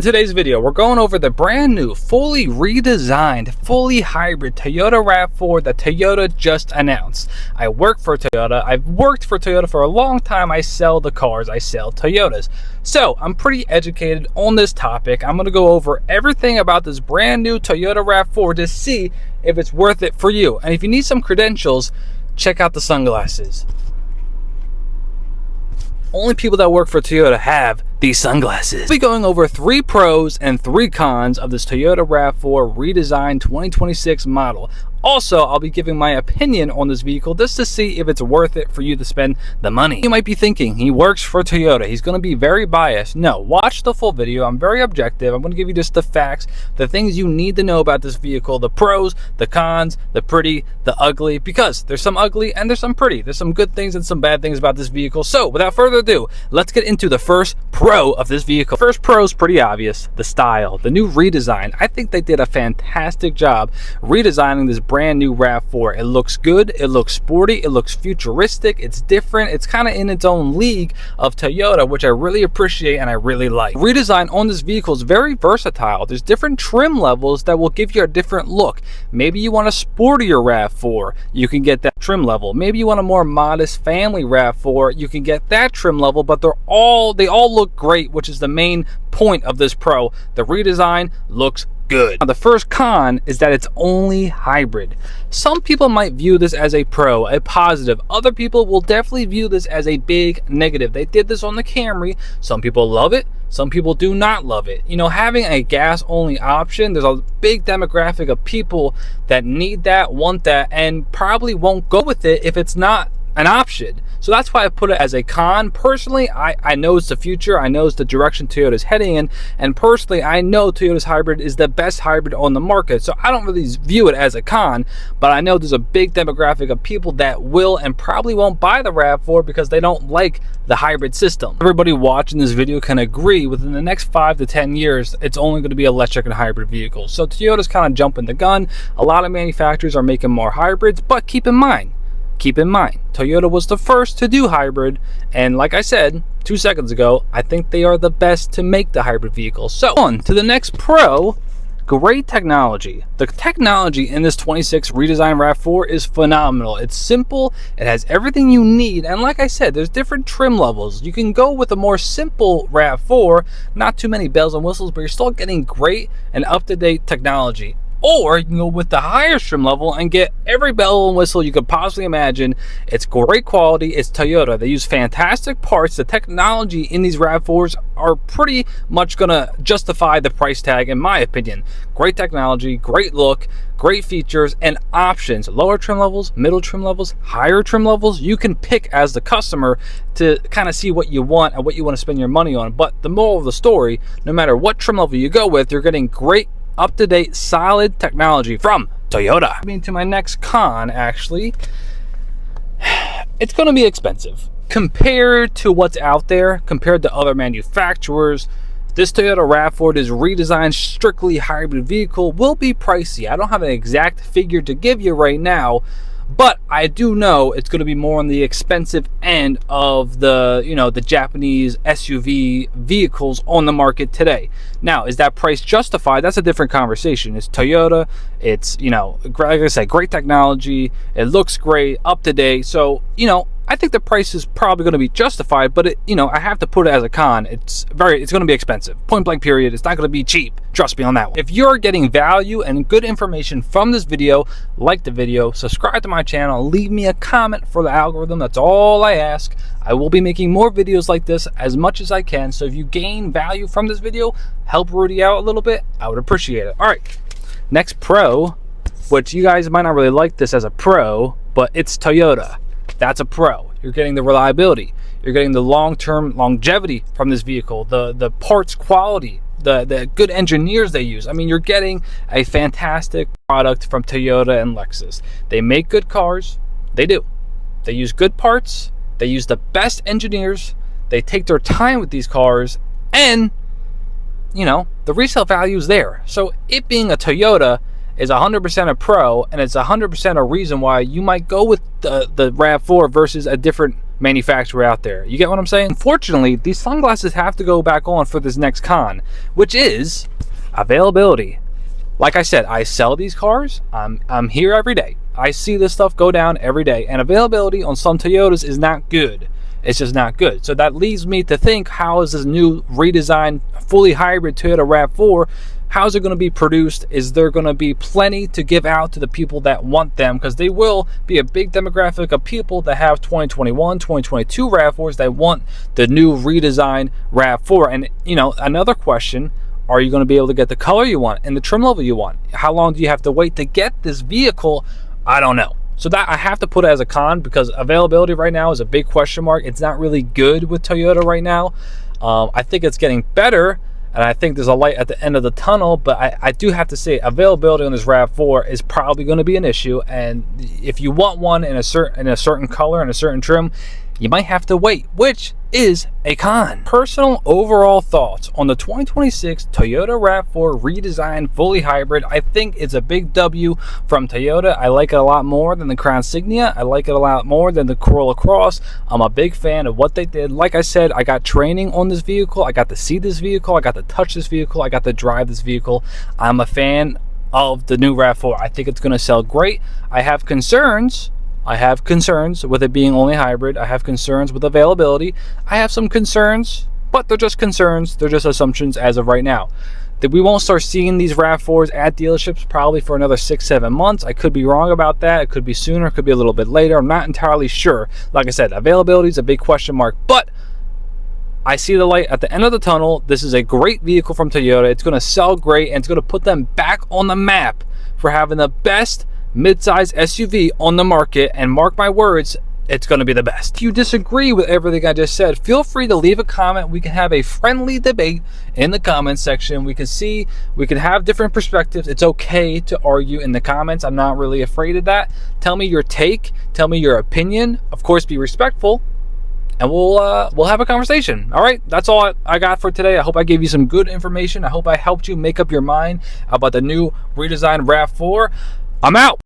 In today's video, we're going over the brand new, fully redesigned, fully hybrid Toyota RAV4 that Toyota just announced. I work for Toyota. I've worked for Toyota for a long time. I sell the cars. I sell Toyotas. So I'm pretty educated on this topic. I'm going to go over everything about this brand new Toyota RAV4 to see if it's worth it for you. And if you need some credentials, check out the sunglasses. Only people that work for Toyota have these sunglasses. We'll be going over 3 pros and 3 cons of this Toyota RAV4 redesigned 2026 model. Also, I'll be giving my opinion on this vehicle just to see if it's worth it for you to spend the money. You might be thinking, he works for Toyota, he's going to be very biased. No, watch the full video. I'm very objective. I'm going to give you just the facts, the things you need to know about this vehicle, the pros, the cons, the pretty, the ugly, because there's some ugly and there's some pretty. There's some good things and some bad things about this vehicle. So, without further ado, let's get into the first pro of this vehicle. First pro is pretty obvious, the style, the new redesign. I think they did a fantastic job redesigning this brand new RAV4. It looks good, it looks sporty, it looks futuristic, it's different, it's kind of in its own league of Toyota, which I really appreciate and I really like. Redesign on this vehicle is very versatile. There's different trim levels that will give you a different look. Maybe you want a sportier RAV4, you can get that trim level. Maybe you want a more modest family RAV4, you can get that trim level, but they all look great, which is the main point of this pro. The redesign looks good. Now, the first con is that it's only hybrid. Some people might view this as a pro, a positive. Other people will definitely view this as a big negative. They did this on the Camry. Some people love it. Some people do not love it. You know, having a gas only option, there's a big demographic of people that need that, want that, and probably won't go with it if it's not an option. So that's why I put it as a con. Personally, I know it's the future. I know it's the direction Toyota's heading in. And personally, I know Toyota's hybrid is the best hybrid on the market. So I don't really view it as a con, but I know there's a big demographic of people that will and probably won't buy the RAV4 because they don't like the hybrid system. Everybody watching this video can agree within the next 5 to 10 years, it's only going to be electric and hybrid vehicles. So Toyota's kind of jumping the gun. A lot of manufacturers are making more hybrids, but keep in mind, Toyota was the first to do hybrid, and like I said 2 seconds ago, I think they are the best to make the hybrid vehicle. So on to the next pro, great technology. The technology in this 26 redesigned RAV4 is phenomenal. It's simple, it has everything you need, and like I said, there's different trim levels. You can go with a more simple RAV4, not too many bells and whistles, but you're still getting great and up-to-date technology. Or you can go with the higher trim level and get every bell and whistle you could possibly imagine. It's great quality. It's Toyota. They use fantastic parts. The technology in these RAV4s are pretty much going to justify the price tag, in my opinion. Great technology, great look, great features, and options. Lower trim levels, middle trim levels, higher trim levels. You can pick as the customer to kind of see what you want and what you want to spend your money on. But the moral of the story, no matter what trim level you go with, you're getting great, up-to-date, solid technology from Toyota. I mean, to my next con, actually, it's going to be expensive compared to what's out there, compared to other manufacturers. This Toyota RAV4 is redesigned strictly hybrid vehicle will be pricey. I don't have an exact figure to give you right now, but I do know it's going to be more on the expensive end of the, you know, the Japanese SUV vehicles on the market today. Now, is that price justified? That's a different conversation. It's Toyota. It's, you know, like I said, great technology. It looks great, up to date. So, you know, I think the price is probably going to be justified, but you know, I have to put it as a con. It's going to be expensive. Point blank period. It's not going to be cheap. Trust me on that one. If you're getting value and good information from this video, like the video, subscribe to my channel, leave me a comment for the algorithm. That's all I ask. I will be making more videos like this as much as I can. So if you gain value from this video, help Rudy out a little bit, I would appreciate it. All right, next pro, which you guys might not really like this as a pro, but it's Toyota. That's a pro. You're getting the reliability. You're getting the long-term longevity from this vehicle, the parts quality, the good engineers they use. I mean, you're getting a fantastic product from Toyota and Lexus. They make good cars. They do. They use good parts. They use the best engineers. They take their time with these cars, and you know, the resale value is there. So it being a Toyota is 100% a pro, and it's 100% a reason why you might go with the RAV4 versus a different manufacturer out there. You get what I'm saying? Unfortunately, these sunglasses have to go back on for this next con, which is availability. Like I said, I sell these cars. I'm here every day. I see this stuff go down every day, and availability on some Toyotas is not good. It's just not good. So that leads me to think, how is this new redesigned, fully hybrid Toyota RAV4, how's it going to be produced? Is there going to be plenty to give out to the people that want them? Because they will be a big demographic of people that have 2021, 2022 RAV4s that want the new redesigned RAV4. And, you know, another question, are you going to be able to get the color you want and the trim level you want? How long do you have to wait to get this vehicle? I don't know. So that I have to put it as a con, because availability right now is a big question mark. It's not really good with Toyota right now. I think it's getting better, and I think there's a light at the end of the tunnel, but I do have to say availability on this RAV4 is probably going to be an issue. And if you want one in a certain color and a certain trim, you might have to wait, which is a con. Personal overall thoughts on the 2026 Toyota RAV4 redesigned fully hybrid. I think it's a big W from Toyota. I like it a lot more than the Crown Signia. I like it a lot more than the Corolla Cross. I'm a big fan of what they did. Like I said, I got training on this vehicle. I got to see this vehicle. I got to touch this vehicle. I got to drive this vehicle. I'm a fan of the new RAV4. I think it's going to sell great. I have concerns with it being only hybrid. I have concerns with availability. I have some concerns, but they're just concerns. They're just assumptions as of right now. That we won't start seeing these RAV4s at dealerships probably for another 6-7 months. I could be wrong about that. It could be sooner. It could be a little bit later. I'm not entirely sure. Like I said, availability is a big question mark, but I see the light at the end of the tunnel. This is a great vehicle from Toyota. It's going to sell great, and it's going to put them back on the map for having the best mid-size SUV on the market, and mark my words, it's going to be the best. If you disagree with everything I just said, feel free to leave a comment. We can have a friendly debate in the comment section. We can have different perspectives. It's okay to argue in the comments. I'm not really afraid of that. Tell me your take, tell me your opinion. Of course, be respectful, and we'll have a conversation. All right, that's all I got for today. I hope I gave you some good information. I hope I helped you make up your mind about the new redesigned RAV4. I'm out.